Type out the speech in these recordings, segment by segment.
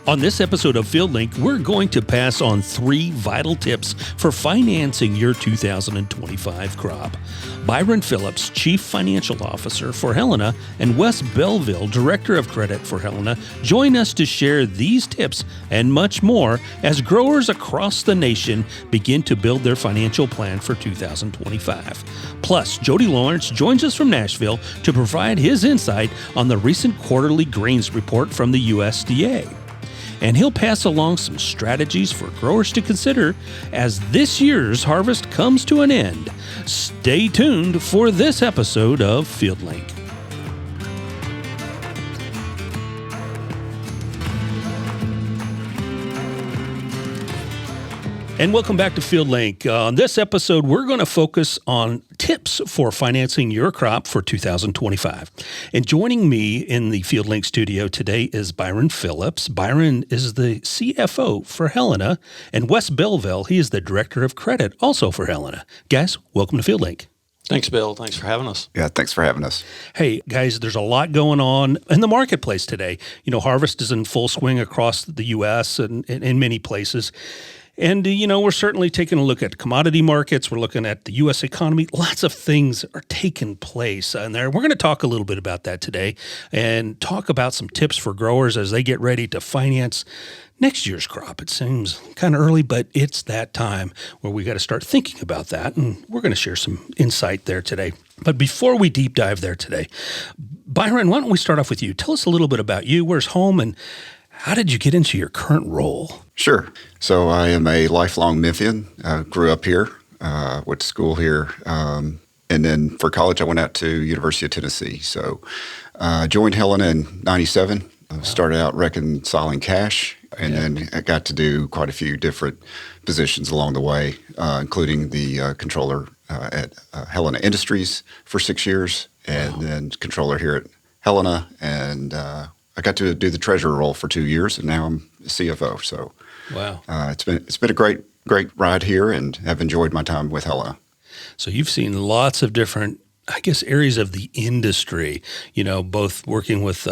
On this episode of FieldLink, we're going to pass on 3 vital tips for financing your 2025 crop. Byron Phillips, Chief Financial Officer for Helena, and Wes Belleville, Director of Credit for Helena, join us to share these tips and much more as growers across the nation begin to build their financial plan for 2025. Plus, Jody Lawrence joins us from Nashville to provide his insight on the recent quarterly grains report from the USDA. And he'll pass along some strategies for growers to consider as this year's harvest comes to an end. Stay tuned for this episode of FieldLink. And welcome back to FieldLink. On this episode, we're going to focus on tips for financing your crop for 2025. And joining me in the FieldLink studio today is Byron Phillips. Byron is the CFO for Helena, and Wes Belleville, he is the Director of Credit also for Helena. Guys, welcome to FieldLink. Thanks, Bill. Thanks for having us. Yeah, thanks for having us. Hey, guys, there's a lot going on in the marketplace today. You know, harvest is in full swing across the U.S. and in many places. And, we're certainly taking a look at commodity markets. We're looking at the U.S. economy. Lots of things are taking place in there. We're going to talk a little bit about that today and talk about some tips for growers as they get ready to finance next year's crop. It seems kind of early, but it's that time where we got to start thinking about that. And we're going to share some insight there today. But before we deep dive there today, Byron, why don't we start off with you? Tell us a little bit about you. Where's home and how did you get into your current role? Sure. So I am a lifelong Memphian. Grew up here, went to school here, and then for college I went out to University of Tennessee. So joined Helena in '97. Started out reconciling cash, and then I got to do quite a few different positions along the way, including the controller at Helena Industries for 6 years, and then controller here at Helena, and I got to do the treasurer role for 2 years, and now I'm CFO. So, wow, it's been a great ride here, and have enjoyed my time with Helena. So you've seen lots of different, I guess, areas of the industry. Both working with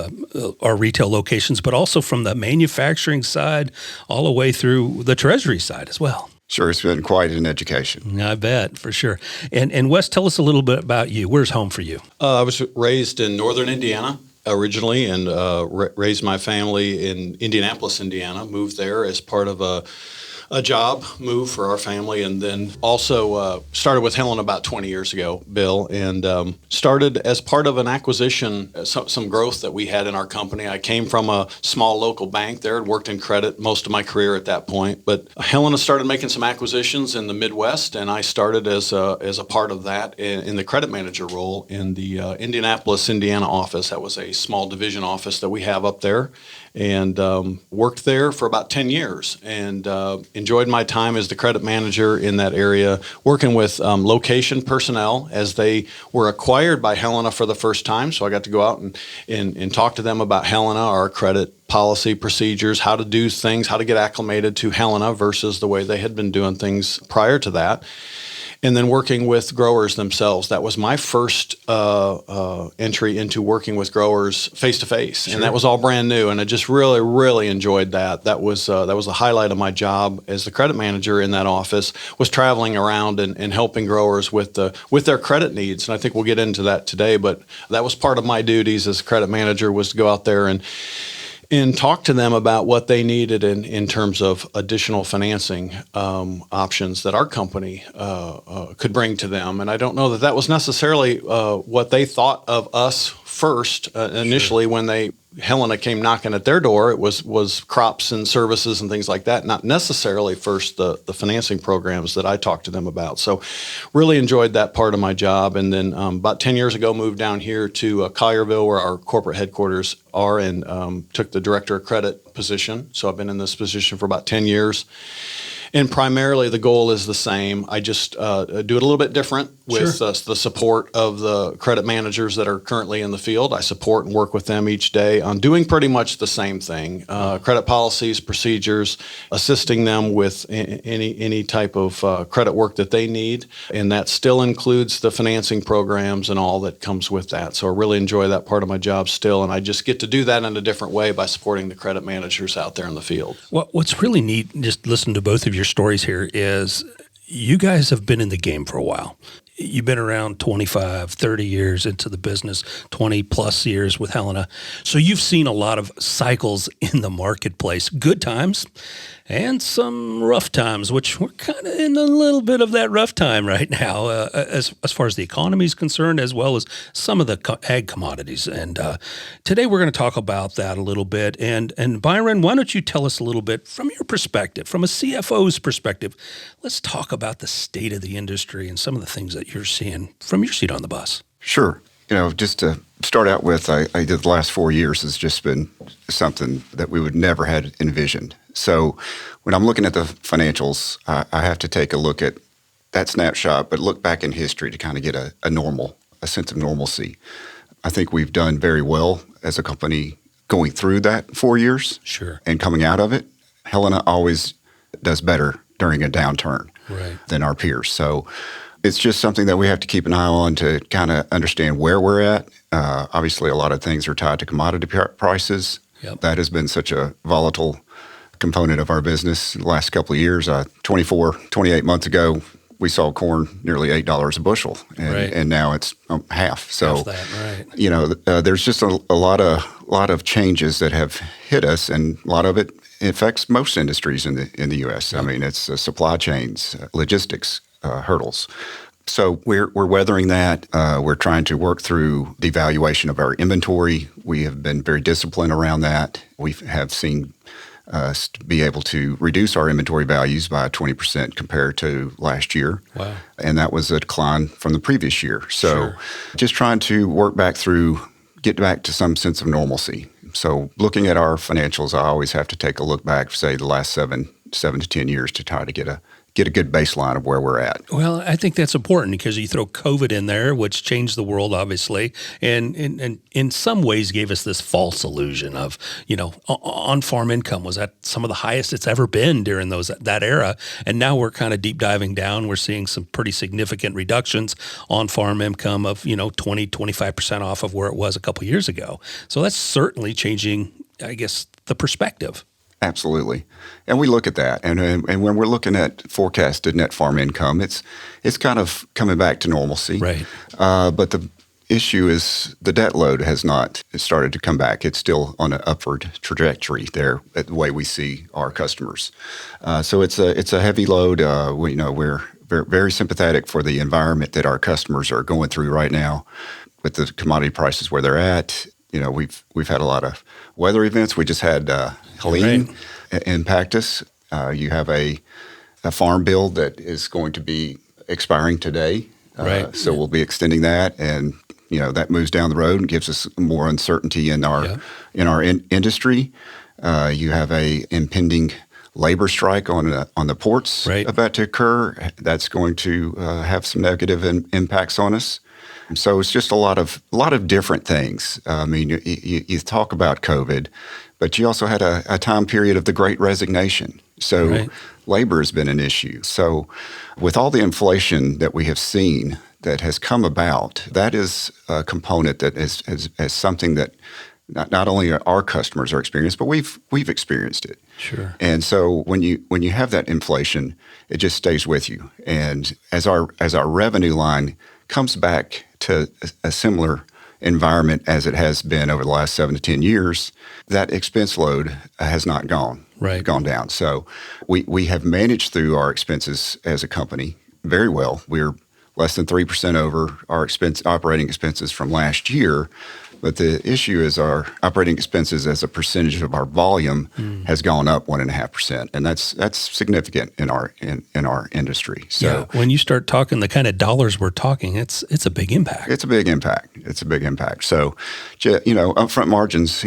our retail locations, but also from the manufacturing side, all the way through the treasury side as well. Sure, it's been quite an education. I bet, for sure. And Wes, tell us a little bit about you. Where's home for you? I was raised in northern Indiana originally, and raised my family in Indianapolis, Indiana. Moved there as part of a job move for our family, and then also started with Helena about 20 years ago, Bill, and started as part of an acquisition, some growth that we had in our company. I came from a small local bank there, had worked in credit most of my career at that point, but Helena started making some acquisitions in the Midwest, and I started as a part of that in the credit manager role in the Indianapolis, Indiana office. That was a small division office that we have up there, and worked there for about 10 years, and enjoyed my time as the credit manager in that area, working with location personnel as they were acquired by Helena for the first time. So I got to go out and talk to them about Helena, our credit policy procedures, how to do things, how to get acclimated to Helena versus the way they had been doing things prior to that. And then working with growers themselves. That was my first entry into working with growers face-to-face. Sure. And that was all brand new. And I just really, really enjoyed that. That was the highlight of my job as the credit manager in that office, was traveling around and helping growers with their credit needs. And I think we'll get into that today. But that was part of my duties as a credit manager, was to go out there and talk to them about what they needed in terms of additional financing options that our company could bring to them. And I don't know that was necessarily what they thought of us first initially. Sure. When Helena came knocking at their door, it was crops and services and things like that, not necessarily first the financing programs that I talked to them about. So really enjoyed that part of my job. And then about 10 years ago, moved down here to Collierville, where our corporate headquarters are, and took the director of credit position. So I've been in this position for about 10 years. And primarily the goal is the same. I just do it a little bit different with the support of the credit managers that are currently in the field. I support and work with them each day on doing pretty much the same thing, credit policies, procedures, assisting them with any type of credit work that they need. And that still includes the financing programs and all that comes with that. So I really enjoy that part of my job still. And I just get to do that in a different way by supporting the credit managers out there in the field. Well, what's really neat, just listening to both of your stories here, is you guys have been in the game for a while. You've been around 25, 30 years into the business, 20 plus years with Helena. So you've seen a lot of cycles in the marketplace, good times and some rough times, which we're kind of in a little bit of that rough time right now, as far as the economy is concerned, as well as some of the ag commodities. And today we're going to talk about that a little bit. And Byron, why don't you tell us a little bit from your perspective, from a CFO's perspective? Let's talk about the state of the industry and some of the things that you're seeing from your seat on the bus. Sure. Just to start out with, I did the last 4 years has just been something that we would never had envisioned. So when I'm looking at the financials, I have to take a look at that snapshot, but look back in history to kind of get a sense of normalcy. I think we've done very well as a company going through that 4 years. Sure. And coming out of it. Helena always does better during a downturn than our peers. So it's just something that we have to keep an eye on to kind of understand where we're at. Obviously, a lot of things are tied to commodity prices. Yep. That has been such a volatile component of our business the last couple of years. 28 months ago, we saw corn nearly $8 a bushel, and now it's half. So, half that, right. There's just a lot of changes that have hit us, and a lot of it affects most industries in the U.S. Yep. I mean, it's supply chains, logistics, hurdles. So we're weathering that. We're trying to work through the evaluation of our inventory. We have been very disciplined around that. We have seen us be able to reduce our inventory values by 20% compared to last year. Wow. And that was a decline from the previous year. So just trying to get back to some sense of normalcy. So looking at our financials, I always have to take a look back, say the last seven to 10 years to try to get a good baseline of where we're at. Well, I think that's important because you throw COVID in there, which changed the world, obviously, and in some ways gave us this false illusion of, on-farm income was at some of the highest it's ever been during that era. And now we're kind of deep diving down. We're seeing some pretty significant reductions on-farm income of, 20, 25% off of where it was a couple years ago. So that's certainly changing, I guess, the perspective. Absolutely. And we look at that. And when we're looking at forecasted net farm income, it's kind of coming back to normalcy. Right. But the issue is the debt load has not started to come back. It's still on an upward trajectory there, the way we see our customers. So it's a heavy load. We're very, very sympathetic for the environment that our customers are going through right now with the commodity prices where they're at. We've had a lot of weather events. We just had Helena impact us. You have a farm bill that is going to be expiring today. So we'll be extending that, and that moves down the road and gives us more uncertainty in our industry. You have a impending labor strike on the ports about to occur. That's going to have some negative impacts on us. So it's just a lot of different things. I mean, you talk about COVID, but you also had a time period of the Great Resignation. So labor has been an issue. So with all the inflation that we have seen that has come about, that is a component that is something that not only our customers are experiencing, but we've experienced it. Sure. And so when you have that inflation, it just stays with you. And as our revenue line comes back to a similar environment as it has been over the last 7 to 10 years, that expense load has not gone down. So we have managed through our expenses as a company very well. We're less than 3% over our operating expenses from last year. But the issue is our operating expenses as a percentage of our volume has gone up 1.5%, and that's significant in our industry. So when you start talking the kind of dollars we're talking, it's a big impact. It's a big impact. So, upfront margins,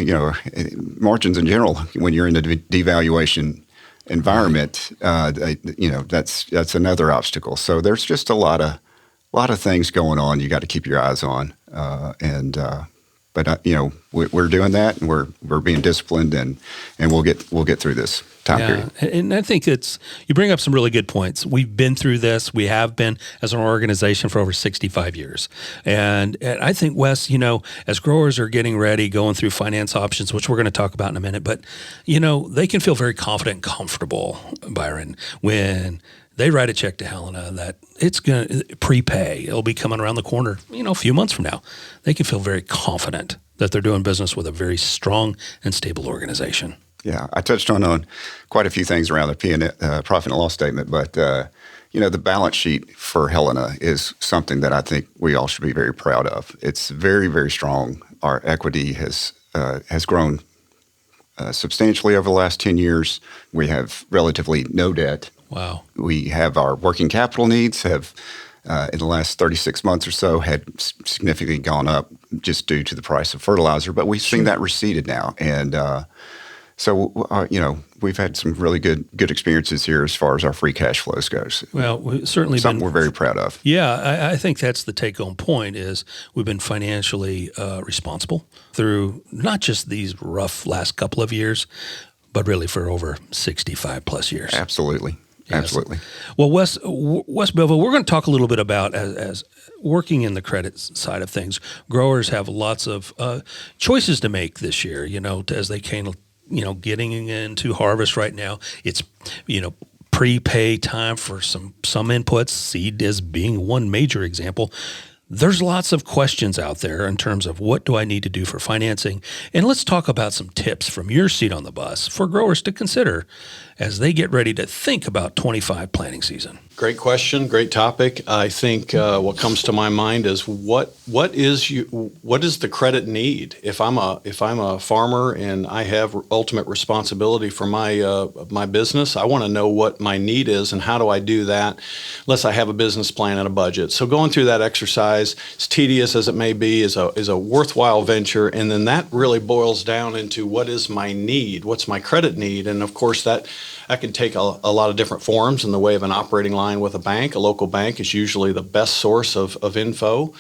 margins in general, when you're in the devaluation environment, that's another obstacle. So there's just a lot of things going on. You got to keep your eyes on, but we're doing that, and we're being disciplined, and we'll get through this time period. And I think you bring up some really good points. We've been through this. We have been as an organization for over 65 years. And I think, Wes, as growers are getting ready, going through finance options, which we're going to talk about in a minute, but, they can feel very confident and comfortable, Byron, when they write a check to Helena that it's going to prepay. It'll be coming around the corner, a few months from now. They can feel very confident that they're doing business with a very strong and stable organization. Yeah, I touched on quite a few things around the profit and loss statement, but the balance sheet for Helena is something that I think we all should be very proud of. It's very, very strong. Our equity has grown substantially over the last 10 years. We have relatively no debt. Wow. We have our working capital needs have in the last 36 months or so had significantly gone up just due to the price of fertilizer, but we've seen that receded now, and so, we've had some really good experiences here as far as our free cash flows goes. Well, we've certainly something we're very proud of. Yeah, I think that's the take-home point is we've been financially responsible through not just these rough last couple of years, but really for over 65 plus years. Absolutely. Yes. Absolutely. Well, Wes Belleville, we're going to talk a little bit about as working in the credit side of things. Growers have lots of choices to make this year, as they can getting into harvest right now. It's, prepay time for some inputs, seed as being one major example. There's lots of questions out there in terms of what do I need to do for financing? And let's talk about some tips from your seat on the bus for growers to consider as they get ready to think about 25 planting season. Great question, great topic. I think what comes to my mind is what is the credit need? If I'm a farmer and I have ultimate responsibility for my business, I want to know what my need is and how do I do that unless I have a business plan and a budget. So going through that exercise, as tedious as it may be, is a worthwhile venture, and then that really boils down into what is my need, what's my credit need, and of course that can take a lot of different forms in the way of an operating line with a bank. A local bank is usually the best source of info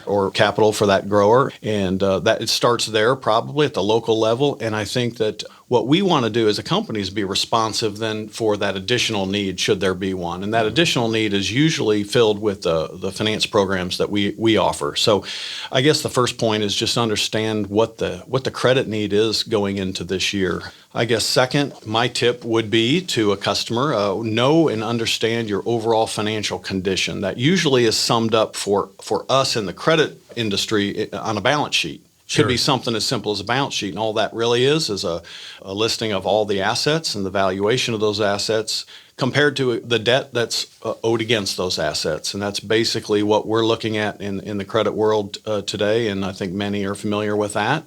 or capital for that grower. And that it starts there probably at the local level. And I think that what we want to do as a company is be responsive then for that additional need should there be one. And that additional need is usually filled with the finance programs that we offer. So I guess the first point is just understand what the credit need is going into this year. I guess second, my tip would be to a customer, know and understand your overall financial condition. That usually is summed up for us in the credit industry on a balance sheet. Could be something as simple as a balance sheet, and all that really is a listing of all the assets and the valuation of those assets compared to the debt that's owed against those assets. And that's basically what we're looking at in the credit world today, and I think many are familiar with that.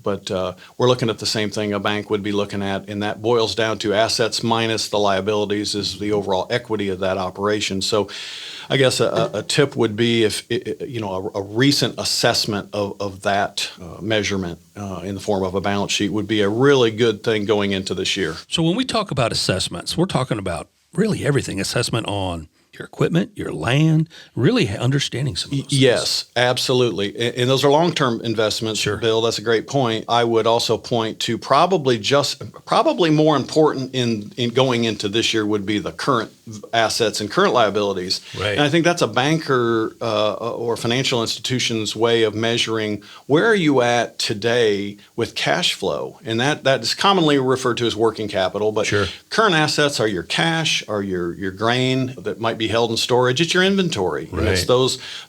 But we're looking at the same thing a bank would be looking at, and that boils down to assets minus the liabilities is the overall equity of that operation. So I guess a tip would be if a recent assessment of that measurement in the form of a balance sheet would be a really good thing going into this year. So when we talk about assessments, we're talking about really everything. Assessment on your equipment, your land, really understanding some of those Yes, things. Absolutely. And those are long-term investments, Bill. That's a great point. I would also point to probably more important in going into this year would be the current assets and current liabilities. Right. And I think that's a banker or financial institution's way of measuring where are you at today with cash flow. And that is commonly referred to as working capital. But current assets are your cash, are your grain that might be held in storage. It's your inventory. Right. And it's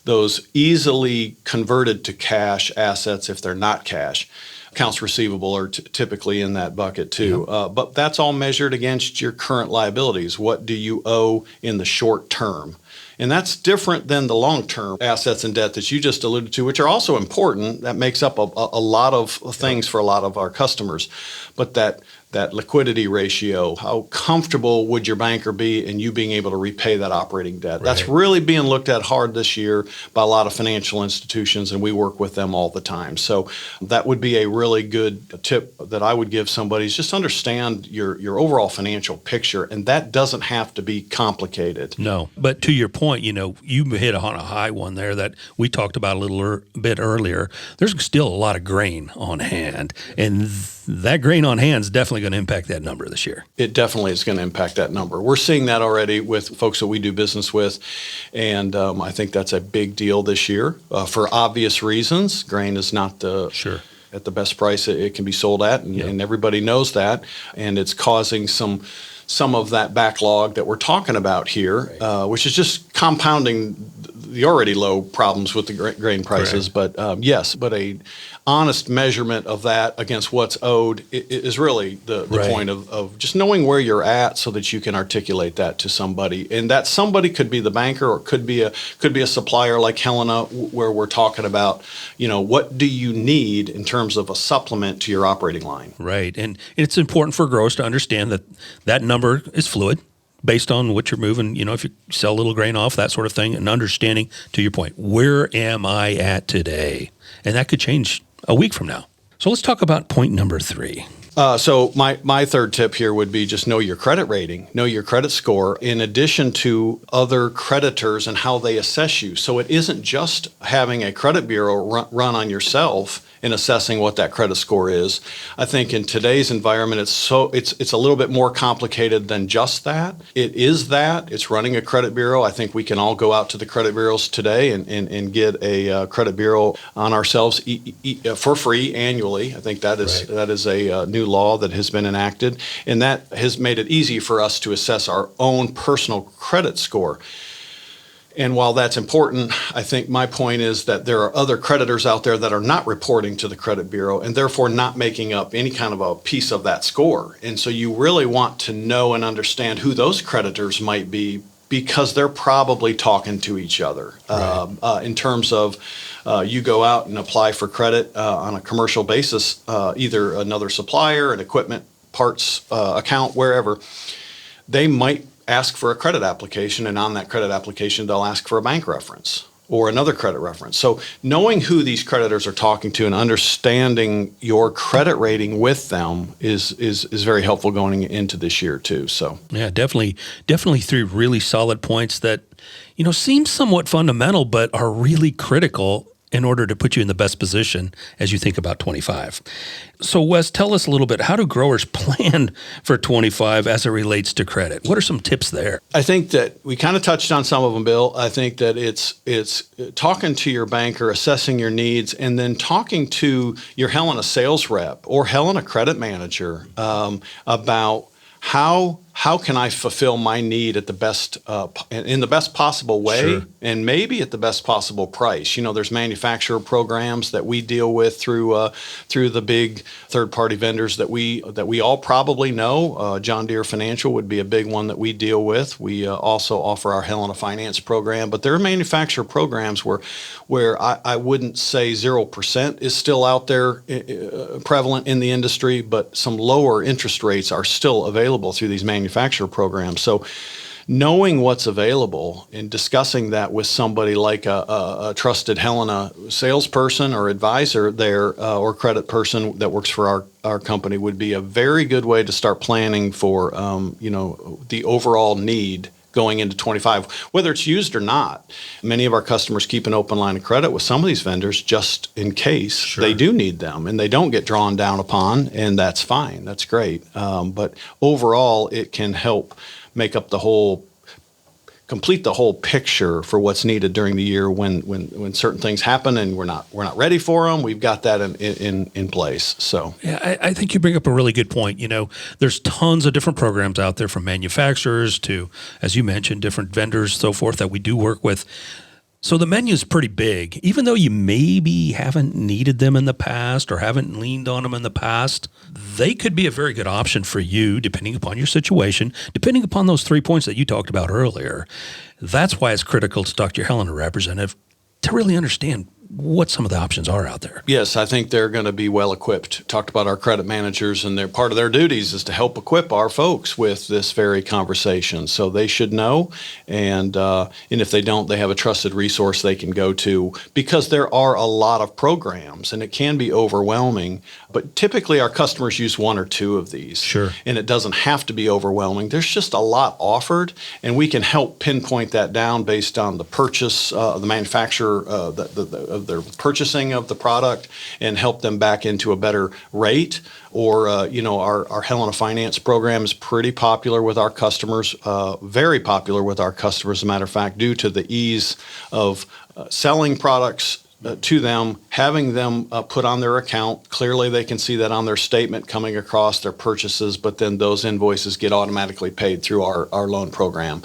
those easily converted to cash assets if they're not cash. Accounts receivable are typically in that bucket too. But that's all measured against your current liabilities. What do you owe in the short term? And that's different than the long-term assets and debt that you just alluded to, which are also important. That makes up a lot of things for a lot of our customers. But that liquidity ratio, how comfortable would your banker be in you being able to repay that operating debt? Right. That's really being looked at hard this year by a lot of financial institutions, and we work with them all the time. So that would be a really good tip that I would give somebody, is just understand your overall financial picture, and that doesn't have to be complicated. No, but to your point, you hit on a high one there that we talked about a little bit earlier. There's still a lot of grain on hand, and that grain on hand is definitely going to impact that number this year. It definitely is going to impact that number. We're seeing that already with folks that we do business with, and I think that's a big deal this year for obvious reasons. Grain is not at the best price it can be sold at, and everybody knows that, and it's causing some of that backlog that we're talking about here, which is just compounding the already low problems with the grain prices. Correct. But a honest measurement of that against what's owed is really the point of just knowing where you're at, so that you can articulate that to somebody, and that somebody could be the banker, or could be a supplier like Helena, where we're talking about, what do you need in terms of a supplement to your operating line. Right, and it's important for growers to understand that number is fluid, based on what you're moving, if you sell a little grain off, that sort of thing, and understanding, to your point, where am I at today? And that could change a week from now. So let's talk about point number 3. So my third tip here would be just know your credit rating, know your credit score, in addition to other creditors and how they assess you. So it isn't just having a credit bureau run on yourself in assessing what that credit score is. I think in today's environment, it's a little bit more complicated than just that. It is that. It's running a credit bureau. I think we can all go out to the credit bureaus today and get a credit bureau on ourselves for free annually. I think that is a new law that has been enacted, and that has made it easy for us to assess our own personal credit score. And while that's important, I think my point is that there are other creditors out there that are not reporting to the credit bureau, and therefore not making up any kind of a piece of that score. And so you really want to know and understand who those creditors might be, because they're probably talking to each other. Right. In terms of you go out and apply for credit on a commercial basis, either another supplier, an equipment parts account, wherever, they might ask for a credit application, and on that credit application, they'll ask for a bank reference or another credit reference. So knowing who these creditors are talking to and understanding your credit rating with them is very helpful going into this year too. So yeah, definitely 3 really solid points that, seem somewhat fundamental, but are really critical in order to put you in the best position as you think about 25. So Wes, tell us a little bit, how do growers plan for 25 as it relates to credit? What are some tips there? I think that we kind of touched on some of them, Bill. I think that it's talking to your banker, assessing your needs, and then talking to your Helena sales rep or Helena credit manager about how can I fulfill my need at the best in the best possible way, sure, and maybe at the best possible price. There's manufacturer programs that we deal with through the big third-party vendors that we all probably know. John Deere Financial would be a big one that we deal with. We also offer our Helena Finance program, but there are manufacturer programs where I wouldn't say 0% is still out there prevalent in the industry, but some lower interest rates are still available through these manufacturer programs. So knowing what's available and discussing that with somebody like a trusted Helena salesperson or advisor there or credit person that works for our company would be a very good way to start planning for the overall need going into 25, whether it's used or not. Many of our customers keep an open line of credit with some of these vendors just in case, sure, they do need them and they don't get drawn down upon, and that's fine. That's great. But overall, it can help make up complete the whole picture for what's needed during the year when certain things happen and we're not ready for them. We've got that in place. So yeah, I think you bring up a really good point. There's tons of different programs out there, from manufacturers to, as you mentioned, different vendors, so forth, that we do work with. So the menu is pretty big. Even though you maybe haven't needed them in the past or haven't leaned on them in the past, they could be a very good option for you depending upon your situation, depending upon those 3 points that you talked about earlier. That's why it's critical to talk to your Helena representative to really understand what some of the options are out there. Yes, I think they're going to be well equipped. Talked about our credit managers, and they're part of their duties is to help equip our folks with this very conversation. So they should know, and if they don't, they have a trusted resource they can go to, because there are a lot of programs, and it can be overwhelming. But typically, our customers use one or two of these. Sure. And it doesn't have to be overwhelming. There's just a lot offered, and we can help pinpoint that down based on the purchase, the manufacturer, of their purchasing of the product, and help them back into a better rate. Or, our Helena Finance program is pretty popular with our customers, very popular with our customers, as a matter of fact, due to the ease of selling products to them, having them put on their account. Clearly, they can see that on their statement coming across their purchases, but then those invoices get automatically paid through our loan program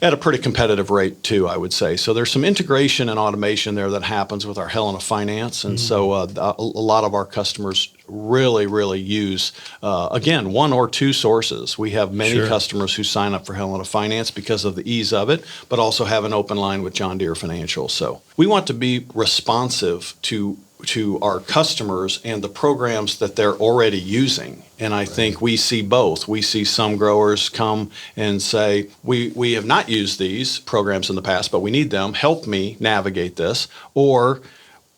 at a pretty competitive rate too, I would say. So there's some integration and automation there that happens with our Helena Finance. And so a lot of our customers really use, again, one or two sources. We have many customers who sign up for Helena Finance because of the ease of it, but also have an open line with John Deere Financial. So we want to be responsive to our customers and the programs that they're already using. And I think we see both. We see some growers come and say, we have not used these programs in the past, but we need them. Help me navigate this. Or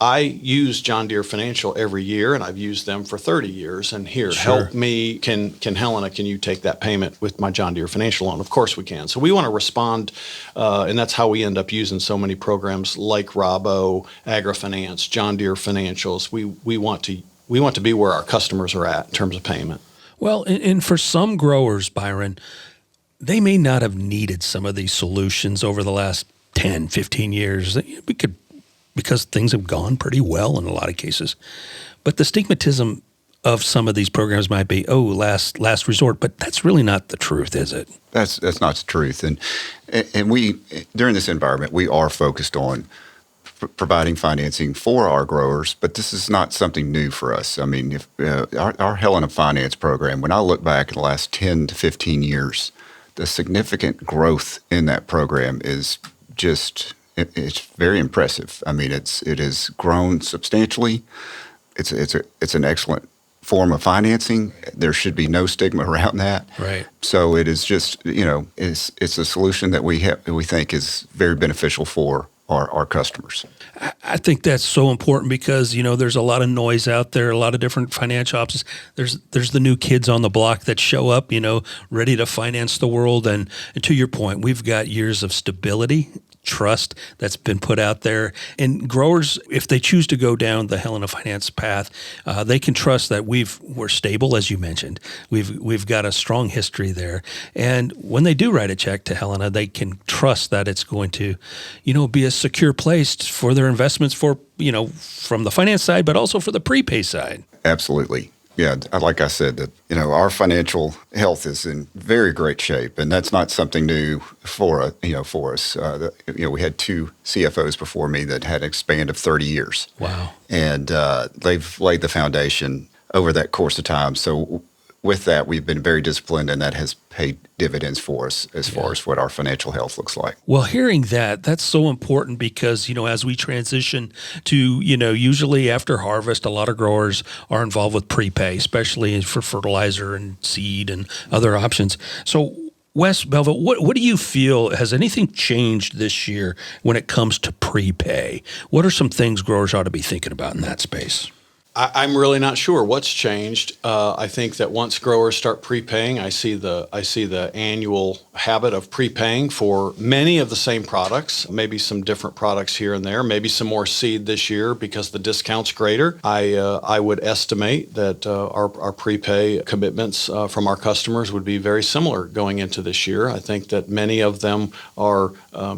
I use John Deere Financial every year, and I've used them for 30 years. And here, help me. Can Helena, can you take that payment with my John Deere Financial loan? Of course we can. So we want to respond, and that's how we end up using so many programs like Robo, Agri-Finance, John Deere Financials. We want to be where our customers are at in terms of payment. Well, and for some growers, Byron, they may not have needed some of these solutions over the last 10, 15 years. Because things have gone pretty well in a lot of cases. But the stigmatism of some of these programs might be, last resort, but that's really not the truth, is it? That's not the truth. And we, during this environment, we are focused on providing financing for our growers, but this is not something new for us. I mean, if our Helena Finance program, when I look back in the last 10 to 15 years, the significant growth in that program is just... It's very impressive. I mean, it has grown substantially. It's an excellent form of financing. There should be no stigma around that. Right. So it is just, it's a solution that we think is very beneficial for our customers. I think that's so important because, there's a lot of noise out there, a lot of different financial options. There's the new kids on the block that show up, ready to finance the world. And to your point, we've got years of stability, trust that's been put out there. And growers, if they choose to go down the Helena Finance path, they can trust that we're stable, as you mentioned. We've got a strong history there. And when they do write a check to Helena, they can trust that it's going to, be a secure place for their investments from the finance side, but also for the prepay side. Absolutely. Yeah, like I said, that our financial health is in very great shape, and that's not something new for us. We had two CFOs before me that had a span of 30 years. Wow! And they've laid the foundation over that course of time. So with that, we've been very disciplined, and that has paid dividends for us as far as what our financial health looks like. Well, hearing that's so important because, as we transition to, usually after harvest, a lot of growers are involved with prepay, especially for fertilizer and seed and other options. So Wes, Belleville, what do you feel, has anything changed this year when it comes to prepay? What are some things growers ought to be thinking about in that space? I'm really not sure what's changed. I think that once growers start prepaying, I see the annual habit of prepaying for many of the same products, maybe some different products here and there, maybe some more seed this year because the discount's greater. I would estimate that our prepay commitments from our customers would be very similar going into this year. I think that many of them are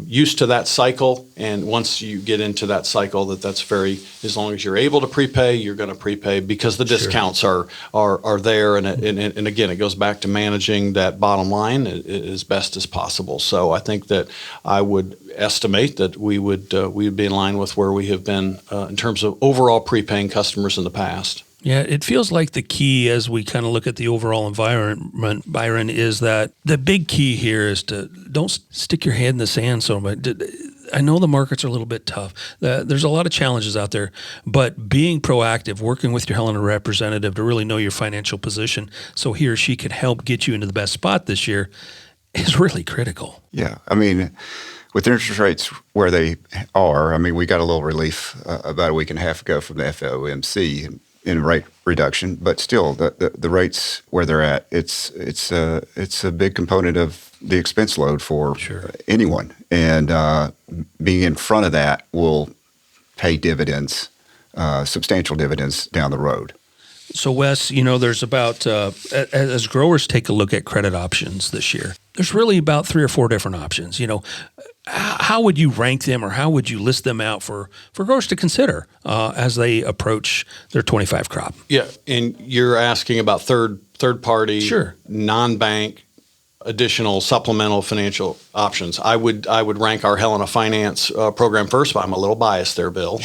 used to that cycle, and once you get into that cycle, that's very, as long as you're able to prepay, you're going to prepay because the discounts are there. And again, it goes back to managing that bottom line as best as possible. So I think that I would estimate that we would be in line with where we have been in terms of overall prepaying customers in the past. Yeah, it feels like the key as we kind of look at the overall environment, Byron, is that the big key here is to don't stick your head in the sand so much. I know the markets are a little bit tough. There's a lot of challenges out there, but being proactive, working with your Helena representative to really know your financial position so he or she can help get you into the best spot this year is really critical. Yeah, I mean, with interest rates where they are, I mean, we got a little relief about a week and a half ago from the FOMC in rate reduction, but still, the rates where they're at, it's a big component of the expense load for anyone, and being in front of that will pay dividends, substantial dividends down the road. So, Wes, there's about, as growers take a look at credit options this year, there's really about 3 or 4 different options. How would you rank them, or how would you list them out for growers to consider as they approach their 25 crop? Yeah, and you're asking about third party, non-bank, additional supplemental financial options. I would rank our Helena Finance program first, but I'm a little biased there, Bill.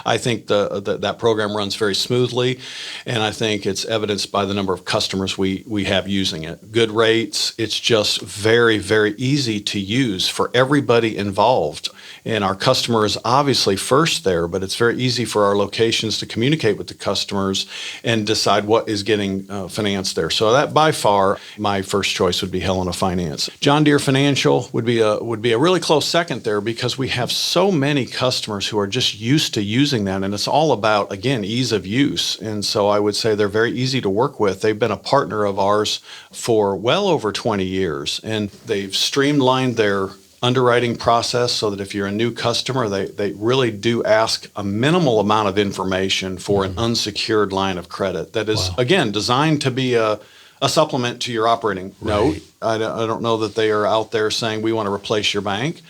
I think that program runs very smoothly, and I think it's evidenced by the number of customers we have using it. Good rates. It's just very, very easy to use for everybody involved. And our customer is obviously first there, but it's very easy for our locations to communicate with the customers and decide what is getting financed there. So that by far my first choice would be Helena Finance. John Deere Financial would be a really close second there because we have so many customers who are just used to using that, and it's all about, again, ease of use. And so I would say they're very easy to work with. They've been a partner of ours for well over 20 years, and they've streamlined their underwriting process so that if you're a new customer, they really do ask a minimal amount of information for an unsecured line of credit that is, again, designed to be a supplement to your operating note. I don't know that they are out there saying we want to replace your bank.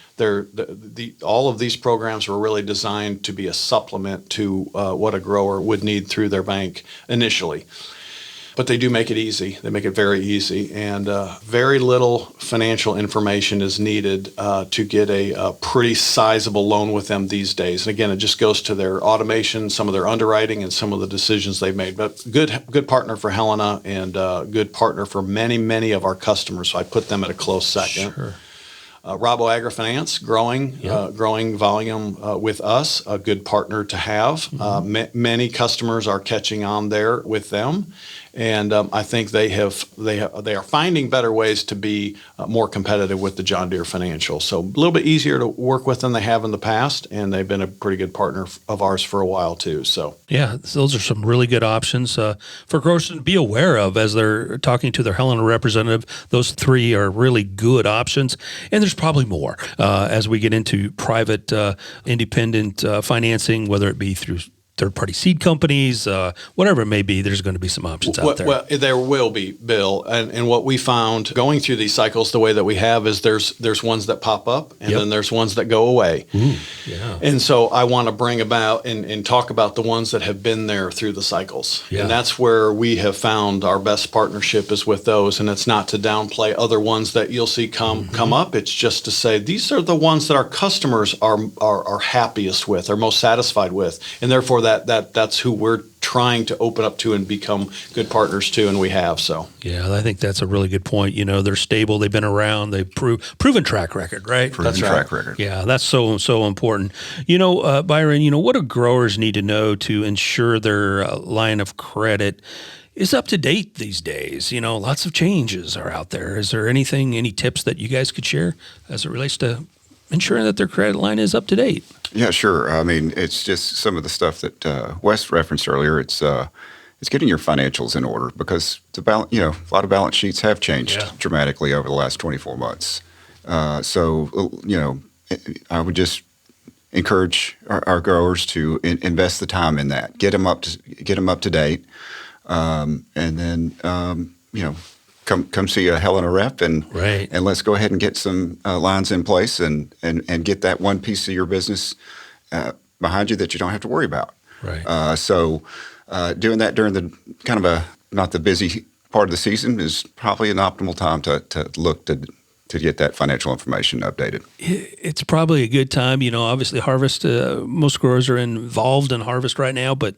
All of these programs were really designed to be a supplement to what a grower would need through their bank initially. But they do make it easy. They make it very easy, and very little financial information is needed to get a pretty sizable loan with them these days. And again, it just goes to their automation, some of their underwriting, and some of the decisions they've made. But good partner for Helena, and good partner for many, many of our customers. So I put them at a close second. Rabo Agri-Finance, growing volume with us, a good partner to have. Many customers are catching on there with them, and I think they are finding better ways to be more competitive with the John Deere Financial. So a little bit easier to work with than they have in the past, and they've been a pretty good partner of ours for a while too. So yeah, those are some really good options for growers to be aware of as they're talking to their Helena representative. Those 3 are really good options, and there's probably more as we get into private, independent financing, whether it be through third-party seed companies, whatever it may be. There's going to be some options out there. Well, there will be, Bill. And what we found going through these cycles the way that we have is there's ones that pop up, and then there's ones that go away. And so I want to bring about and talk about the ones that have been there through the cycles. And that's where we have found our best partnership is with those. And it's not to downplay other ones that you'll see come up. It's just to say these are the ones that our customers are happiest with, are most satisfied with, and therefore that's who we're trying to open up to and become good partners to, and we have. So yeah, I think that's a really good point. They're stable, they've been around, they've proven track record, right? Proven track record. Yeah, that's so important. Byron, what do growers need to know to ensure their line of credit is up to date these days? Lots of changes are out there. Is there any tips that you guys could share as it relates to ensuring that their credit line is up to date? Yeah, sure. I mean, it's just some of the stuff that Wes referenced earlier. It's getting your financials in order because a lot of balance sheets have changed dramatically over the last 24 months. So I would just encourage our growers to invest the time in that, get them up to date, and then Come see a Helena rep and let's go ahead and get some lines in place and get that one piece of your business behind you that you don't have to worry about. Right. Doing that during the kind of not the busy part of the season is probably an optimal time to look to get that financial information updated. It's probably a good time. Obviously harvest, most growers are involved in harvest right now, but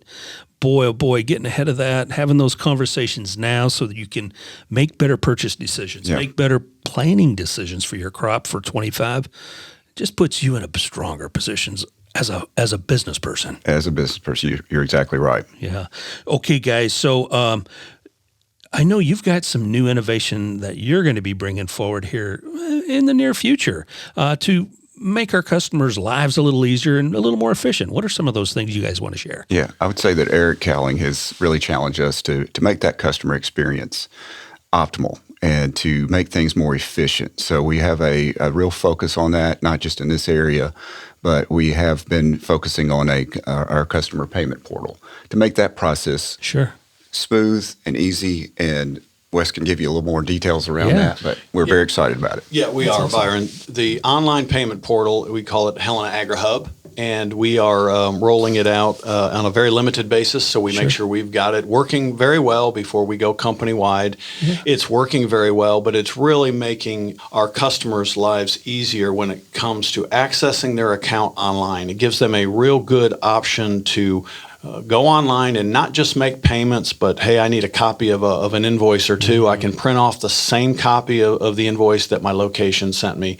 boy, oh boy, getting ahead of that, having those conversations now so that you can make better purchase decisions, make better planning decisions for your crop for 25, just puts you in a stronger positions as a business person. As a business person, you're exactly right. Yeah. Okay, guys. So I know you've got some new innovation that you're going to be bringing forward here in the near future to make our customers' lives a little easier and a little more efficient. What are some of those things you guys want to share? Yeah, I would say that Eric Cowling has really challenged us to make that customer experience optimal and to make things more efficient. So we have a real focus on that, not just in this area, but we have been focusing on our customer payment portal to make that process smooth and easy, and Wes can give you a little more details around that, but we're very excited about it. Yeah, we are, awesome. Byron. The online payment portal, we call it Helena Agri-Hub, and we are rolling it out on a very limited basis, so we make sure we've got it working very well before we go company-wide. Yeah. It's working very well, but it's really making our customers' lives easier when it comes to accessing their account online. It gives them a real good option to go online and not just make payments, but hey, I need a copy of an invoice or two. I can print off the same copy of the invoice that my location sent me.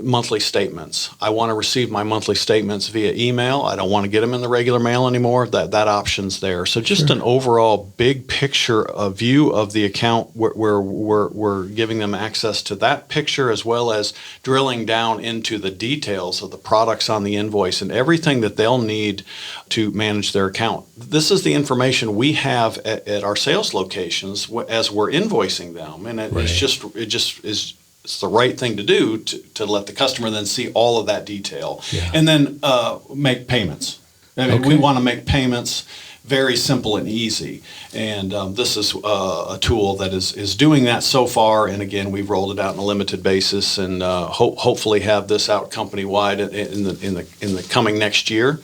Monthly statements. I want to receive my monthly statements via email. I don't want to get them in the regular mail anymore. That option's there. So just an overall big picture view of the account where we're giving them access to that picture, as well as drilling down into the details of the products on the invoice and everything that they'll need to manage their account. This is the information we have at our sales locations as we're invoicing them, and it's the right thing to do to let the customer then see all of that detail and then make payments. We want to make payments very simple and easy. And this is a tool that is doing that so far. And again, we've rolled it out on a limited basis, and hopefully have this out company-wide in the coming next year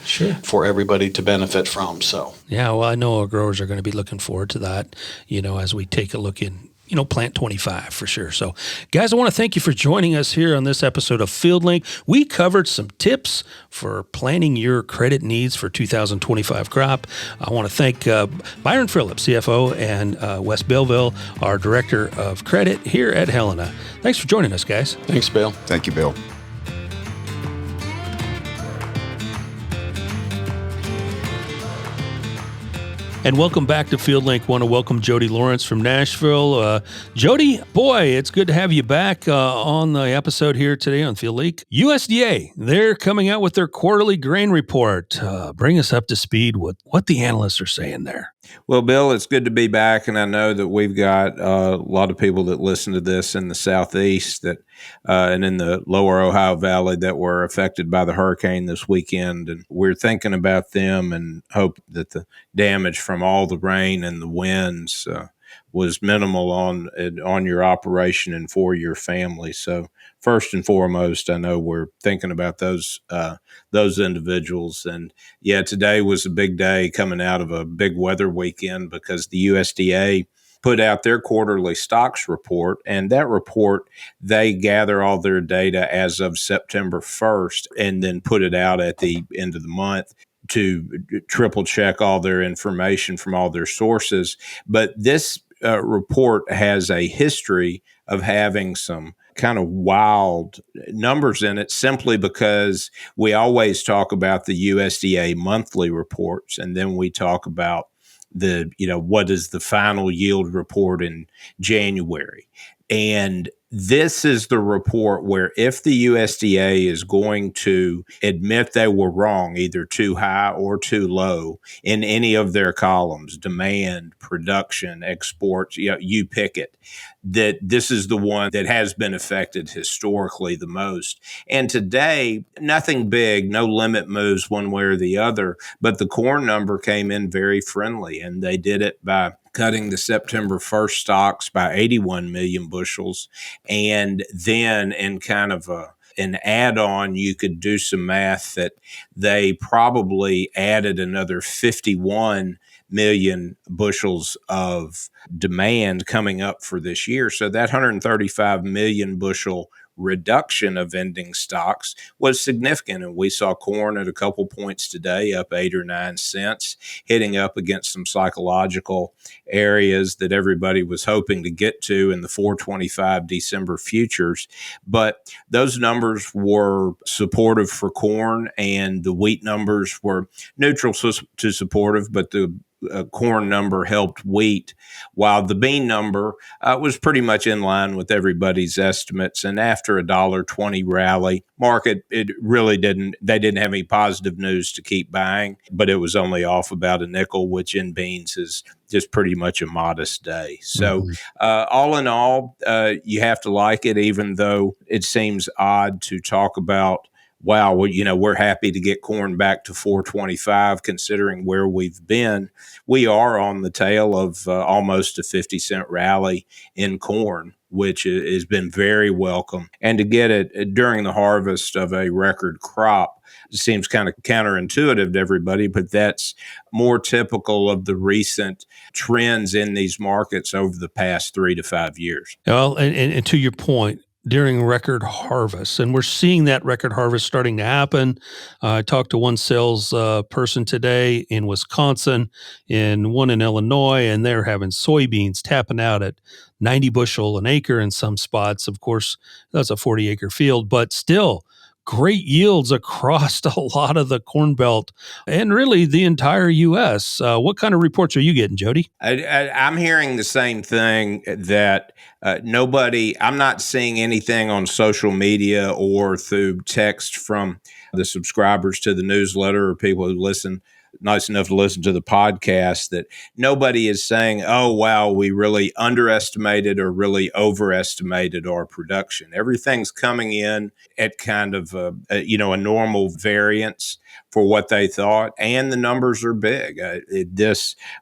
for everybody to benefit from. So yeah, well, I know our growers are going to be looking forward to that, as we take a look in Plant 25 for sure. So, guys, I want to thank you for joining us here on this episode of FieldLink. We covered some tips for planning your credit needs for 2025 crop. I want to thank Byron Phillips, CFO, and Wes Belleville, our Director of Credit here at Helena. Thanks for joining us, guys. Thanks, Bill. Thank you, Bill. And welcome back to FieldLink. Want to welcome Jody Lawrence from Nashville. Jody, boy, it's good to have you back on the episode here today on FieldLink. USDA, they're coming out with their quarterly grain report. Bring us up to speed with what the analysts are saying there. Well, Bill, it's good to be back, and I know that we've got a lot of people that listen to this in the Southeast and in the lower Ohio Valley that were affected by the hurricane this weekend, and we're thinking about them and hope that the damage from all the rain and the winds was minimal on your operation and for your family. So first and foremost, I know we're thinking about those individuals. And yeah, today was a big day coming out of a big weather weekend because the USDA put out their quarterly stocks report, and that report, they gather all their data as of September 1st and then put it out at the end of the month to triple check all their information from all their sources. But this report has a history of having some kind of wild numbers in it simply because we always talk about the USDA monthly reports, and then we talk about what is the final yield report in January. And this is the report where if the USDA is going to admit they were wrong, either too high or too low in any of their columns, demand, production, exports, you pick it, that this is the one that has been affected historically the most. And today, nothing big, no limit moves one way or the other, but the corn number came in very friendly, and they did it by cutting the September 1st stocks by 81 million bushels. And then in kind of an add-on, you could do some math that they probably added another 51 million bushels of demand coming up for this year. So that 135 million bushel reduction of ending stocks was significant. And we saw corn at a couple points today, up 8 or 9 cents, hitting up against some psychological areas that everybody was hoping to get to in the 425 December futures. But those numbers were supportive for corn, and the wheat numbers were neutral to supportive, but the corn number helped wheat, while the bean number was pretty much in line with everybody's estimates. And after a $1.20 rally market, it really they didn't have any positive news to keep buying, but it was only off about a nickel, which in beans is just pretty much a modest day. So all in all, you have to like it, even though it seems odd to talk about, wow, well, we're happy to get corn back to 425 considering where we've been. We are on the tail of almost a 50-cent rally in corn, which has been very welcome. And to get it during the harvest of a record crop seems kind of counterintuitive to everybody, but that's more typical of the recent trends in these markets over the past 3 to 5 years. Well, and to your point, during record harvest, and we're seeing that record harvest starting to happen. I talked to one sales person today in Wisconsin and one in Illinois, and they're having soybeans tapping out at 90 bushel an acre in some spots. Of course, that's a 40-acre field, but still great yields across a lot of the Corn Belt and really the entire U.S. What kind of reports are you getting, Jody? I'm hearing the same thing, that I'm not seeing anything on social media or through text from the subscribers to the newsletter or people who listen, nice enough to listen to the podcast, that nobody is saying, oh, wow, we really underestimated or really overestimated our production. Everything's coming in at kind of a normal variance for what they thought, and the numbers are big.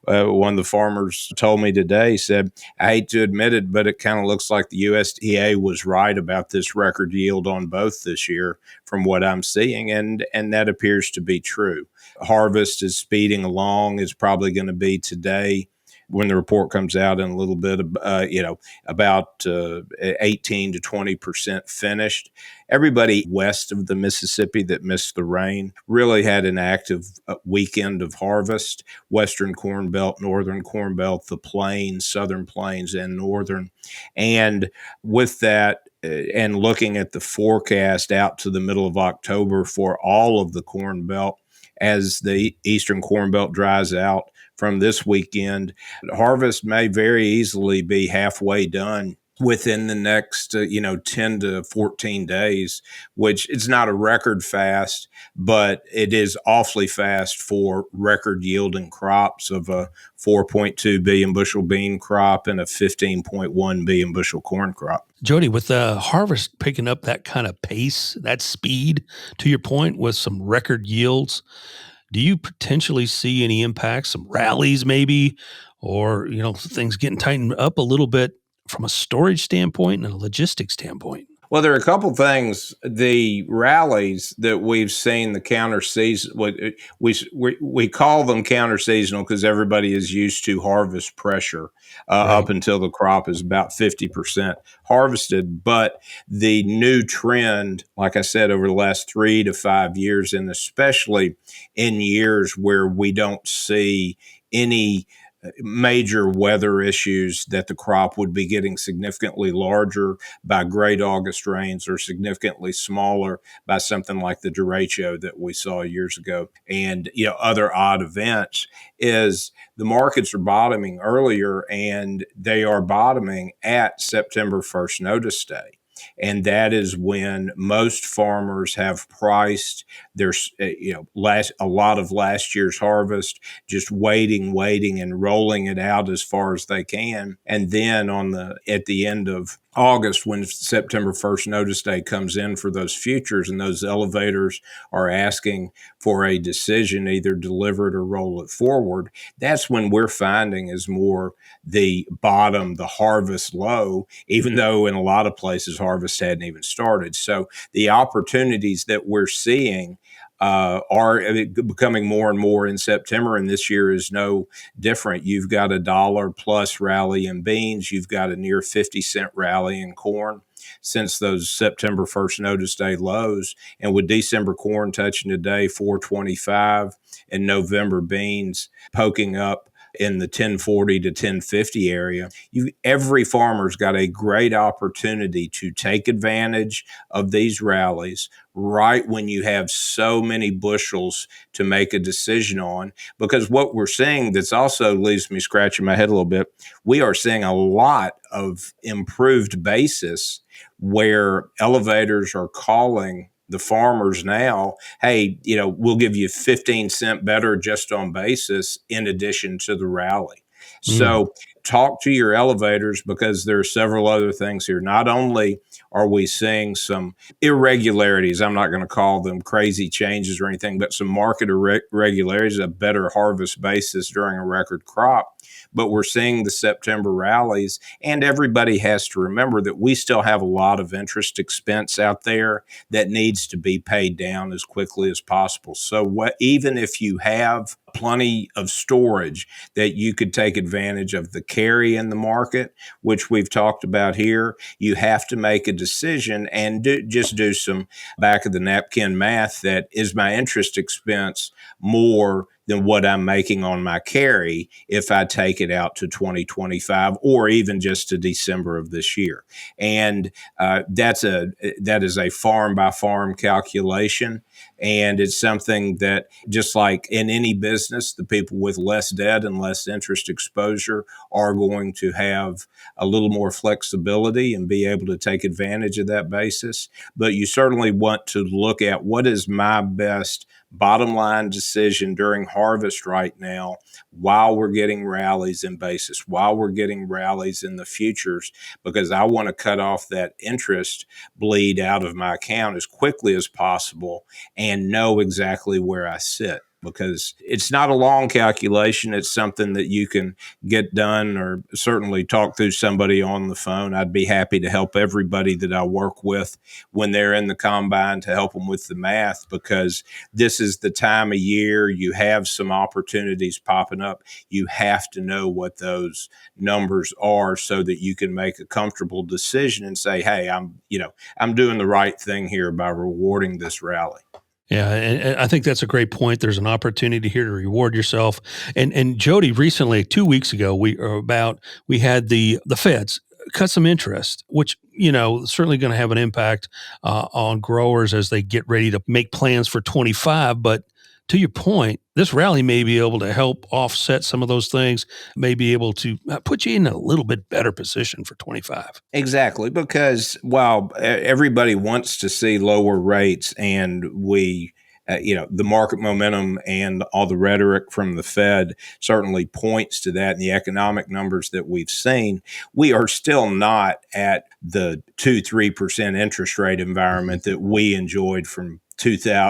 One of the farmers told me today, said, I hate to admit it, but it kind of looks like the USDA was right about this record yield on both this year from what I'm seeing, and that appears to be true. Harvest is speeding along. Is probably going to be today, when the report comes out in a little bit, about 18 to 20% finished. Everybody west of the Mississippi that missed the rain really had an active weekend of harvest. Western Corn Belt, Northern Corn Belt, the Plains, Southern Plains, and Northern. And with that, and looking at the forecast out to the middle of October for all of the Corn Belt, as the Eastern Corn Belt dries out from this weekend, harvest may very easily be halfway done within the next 10 to 14 days, which is not a record fast, but it is awfully fast for record yielding crops of a 4.2 billion bushel bean crop and a 15.1 billion bushel corn crop. Jody, with the harvest picking up that kind of pace, that speed, to your point, with some record yields, do you potentially see any impacts, some rallies maybe, or, things getting tightened up a little bit from a storage standpoint and a logistics standpoint? Well, there are a couple things. The rallies that we've seen, the counter season, we call them counter seasonal because everybody is used to harvest pressure up until the crop is about 50% harvested. But the new trend, like I said, over the last 3 to 5 years, and especially in years where we don't see any major weather issues, that the crop would be getting significantly larger by great August rains or significantly smaller by something like the derecho that we saw years ago, and other odd events, is the markets are bottoming earlier, and they are bottoming at September 1st notice day. And that is when most farmers have priced their, a lot of last year's harvest, just waiting and rolling it out as far as they can. And then at the end of August, when September 1st notice day comes in for those futures, and those elevators are asking for a decision, either deliver it or roll it forward, that's when we're finding is more the bottom, the harvest low, even though in a lot of places harvest hadn't even started. So the opportunities that we're seeing are becoming more and more in September, and this year is no different. You've got a dollar plus rally in beans. You've got a near 50-cent rally in corn since those September 1st notice day lows. And with December corn touching today 425 and November beans poking up in the 1040 to 1050 area, every farmer's got a great opportunity to take advantage of these rallies right when you have so many bushels to make a decision on. Because what we're seeing that's also leaves me scratching my head a little bit, we are seeing a lot of improved basis where elevators are calling the farmers now, hey, we'll give you 15 cents better just on basis in addition to the rally. So talk to your elevators, because there are several other things here. Not only are we seeing some irregularities, I'm not going to call them crazy changes or anything, but some market irregularities, a better harvest basis during a record crop. But we're seeing the September rallies, and everybody has to remember that we still have a lot of interest expense out there that needs to be paid down as quickly as possible. So even if you have plenty of storage, that you could take advantage of the carry in the market, which we've talked about here, you have to make a decision and just do some back of the napkin math. That is my interest expense more than what I'm making on my carry if I take it out to 2025 or even just to December of this year. And that is a farm by farm calculation. And it's something that, just like in any business, the people with less debt and less interest exposure are going to have a little more flexibility and be able to take advantage of that basis. But you certainly want to look at what is my best bottom line decision during harvest right now, while we're getting rallies in basis, while we're getting rallies in the futures, because I want to cut off that interest bleed out of my account as quickly as possible and know exactly where I sit. Because it's not a long calculation. It's something that you can get done, or certainly talk through somebody on the phone. I'd be happy to help everybody that I work with when they're in the combine to help them with the math, because this is the time of year you have some opportunities popping up. You have to know what those numbers are so that you can make a comfortable decision and say, hey, I'm doing the right thing here by rewarding this rally. Yeah, and I think that's a great point. There's an opportunity here to reward yourself. And Jody, recently, 2 weeks ago, we had the feds cut some interest, which certainly going to have an impact on growers as they get ready to make plans for 25. But to your point, this rally may be able to help offset some of those things, may be able to put you in a little bit better position for 25. Exactly, because while everybody wants to see lower rates, and the market momentum and all the rhetoric from the Fed certainly points to that, and the economic numbers that we've seen, we are still not at the 2-3% interest rate environment that we enjoyed from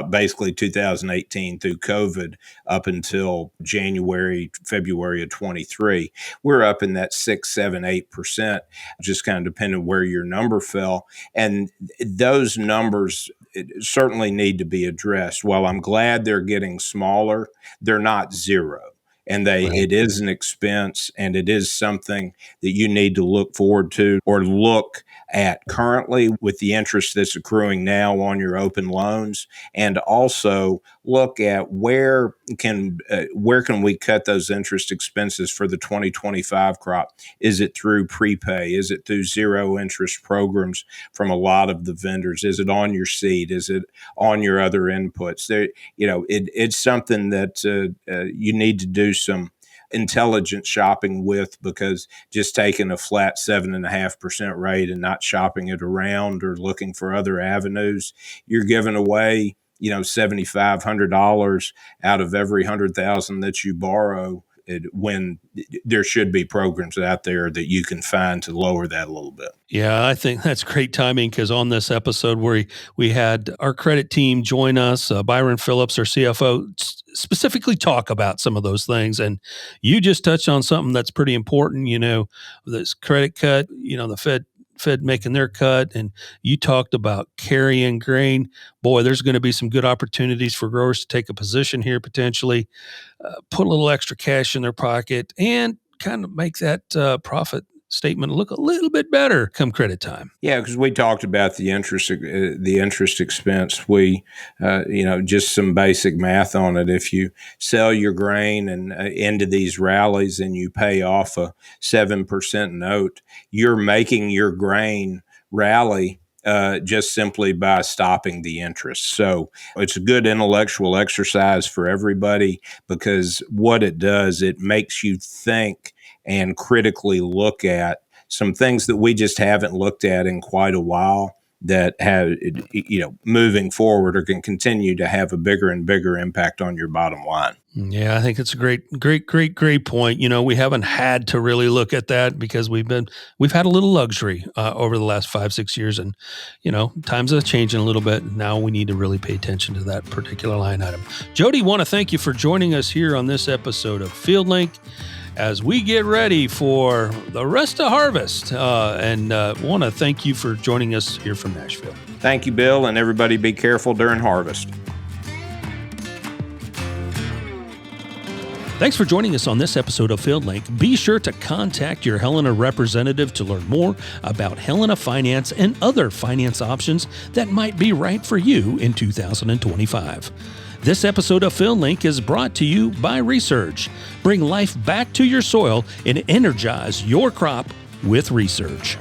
basically 2018 through COVID up until February of 23. We're up in that 6, 7, 8%, just kind of depending where your number fell. And those numbers certainly need to be addressed. While I'm glad they're getting smaller, they're not zero. And it is an expense, and it is something that you need to look forward to, or look at currently with the interest that's accruing now on your open loans, and also look at where can we cut those interest expenses for the 2025 crop. Is it through prepay? Is it through zero interest programs from a lot of the vendors? Is it on your seed? Is it on your other inputs? It's something that you need to do some intelligent shopping with, because just taking a flat 7.5% rate and not shopping it around or looking for other avenues, you're giving away $7,500 out of every 100,000 that you borrow when there should be programs out there that you can find to lower that a little bit. Yeah, I think that's great timing because on this episode where we had our credit team join us, Byron Phillips, our CFO, specifically talk about some of those things. And you just touched on something that's pretty important, this credit cut, the Fed making their cut, and you talked about carrying grain. Boy, there's going to be some good opportunities for growers to take a position here potentially, put a little extra cash in their pocket, and kind of make that profit statement look a little bit better come credit time. Yeah, because we talked about the interest expense. We, just some basic math on it. If you sell your grain and into these rallies and you pay off a 7% note, you're making your grain rally just simply by stopping the interest. So it's a good intellectual exercise for everybody because what it does, it makes you think and critically look at some things that we just haven't looked at in quite a while that have, moving forward or can continue to have a bigger and bigger impact on your bottom line. Yeah, I think it's a great point. We haven't had to really look at that because we've had a little luxury over the last 5-6 years, and times are changing a little bit. Now we need to really pay attention to that particular line item. Jody, want to thank you for joining us here on this episode of FieldLink as we get ready for the rest of harvest, and want to thank you for joining us here from Nashville. Thank you, Bill, and everybody be careful during harvest. Thanks for joining us on this episode of FieldLink. Be sure to contact your Helena representative to learn more about Helena Finance and other finance options that might be right for you in 2025. This episode of FieldLink is brought to you by Research. Bring life back to your soil and energize your crop with research.